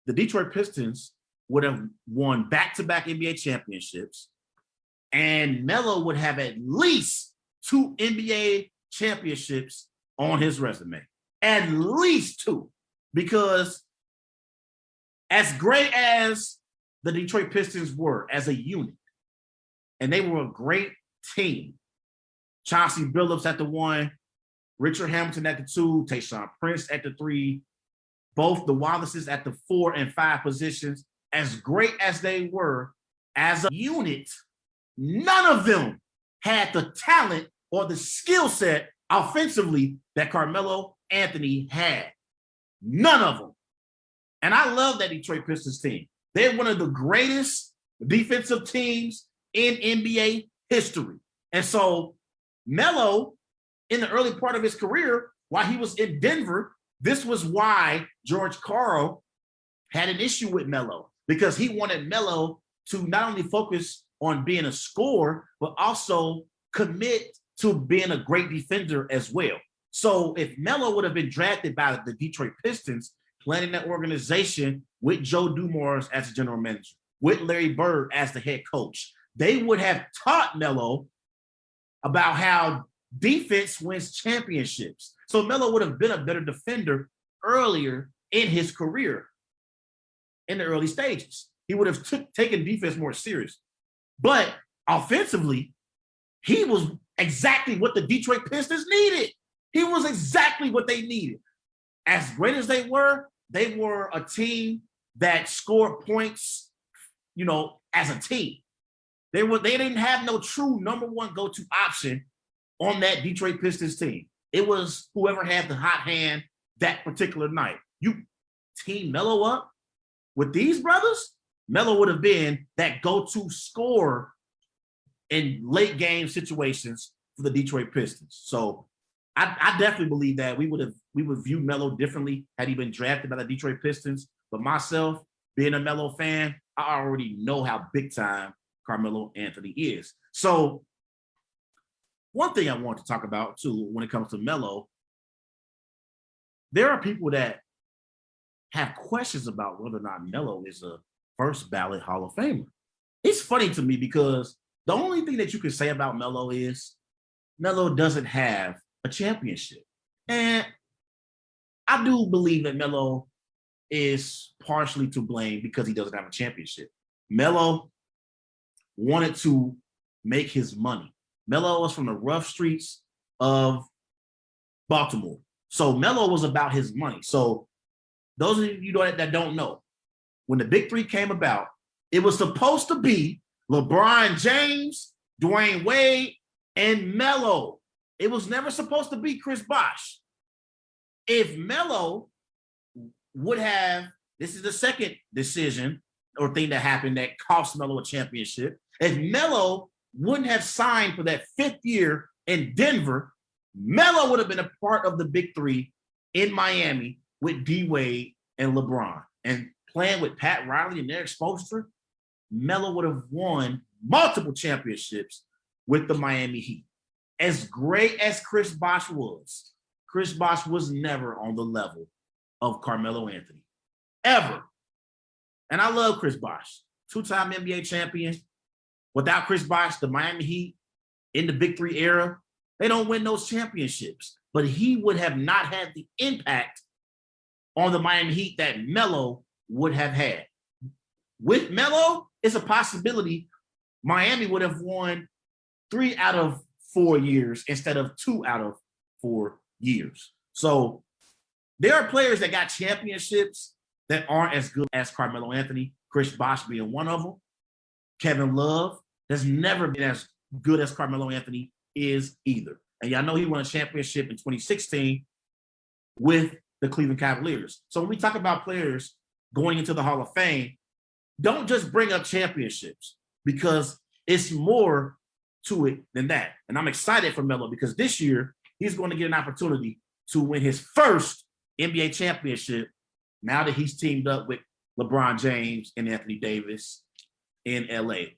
the Detroit Pistons would have won back-to-back NBA championships, and Melo would have at least 2 NBA championships on his resume. At least 2. Because as great as the Detroit Pistons were as a unit, and they were a great team, Chauncey Billups at the 1, Richard Hamilton at the 2, Tayshaun Prince at the 3, both the Wallaces at the 4 and 5 positions. As great as they were as a unit, none of them had the talent or the skill set offensively that Carmelo Anthony had. None of them. And I love that Detroit Pistons team. They're one of the greatest defensive teams in NBA history. And so Melo, in the early part of his career, while he was in Denver, this was why George Karl had an issue with Melo, because he wanted Melo to not only focus on being a scorer, but also commit to being a great defender as well. So if Melo would have been drafted by the Detroit Pistons, playing in that organization with Joe Dumars as the general manager, with Larry Bird as the head coach, they would have taught Melo about how defense wins championships. So Melo would have been a better defender earlier in his career, in the early stages. He would have taken defense more serious. But offensively, he was exactly what the Detroit Pistons needed. He was exactly what they needed. As great as they were a team that scored points, as a team. They didn't have no true number one go-to option on that Detroit Pistons team. It was whoever had the hot hand that particular night. You team Melo up with these brothers, Melo would have been that go-to scorer in late game situations for the Detroit Pistons. So I definitely believe that we would view Melo differently had he been drafted by the Detroit Pistons. But myself, being a Melo fan, I already know how big time Carmelo Anthony is. So one thing I want to talk about too, when it comes to Melo, there are people that have questions about whether or not Melo is a first ballot Hall of Famer. It's funny to me because the only thing that you can say about Melo is Melo doesn't have a championship. And I do believe that Melo is partially to blame because he doesn't have a championship. Melo wanted to make his money. Melo was from the rough streets of Baltimore. So Melo was about his money. So those of you that don't know, when the Big Three came about, it was supposed to be LeBron James, Dwayne Wade, and Melo. It was never supposed to be Chris Bosh. If Melo would have, this is the second decision or thing that happened that cost Melo a championship. If Melo wouldn't have signed for that 5th year in Denver, Melo would have been a part of the Big Three in Miami with D Wade and LeBron. And playing with Pat Riley and Eric Spoelstra, Melo would have won multiple championships with the Miami Heat. As great as Chris Bosh was never on the level of Carmelo Anthony, ever. And I love Chris Bosh, 2-time NBA champion. Without Chris Bosh, the Miami Heat in the Big Three era, they don't win those championships. But he would have not had the impact on the Miami Heat that Melo would have had. With Melo, it's a possibility Miami would have won 3 out of 4 years instead of 2 out of 4 years. So there are players that got championships that aren't as good as Carmelo Anthony, Chris Bosh being one of them. Kevin Love has never been as good as Carmelo Anthony is either. And y'all know he won a championship in 2016 with the Cleveland Cavaliers. So when we talk about players going into the Hall of Fame, don't just bring up championships because it's more to it than that. And I'm excited for Melo because this year he's going to get an opportunity to win his first NBA championship now that he's teamed up with LeBron James and Anthony Davis in LA.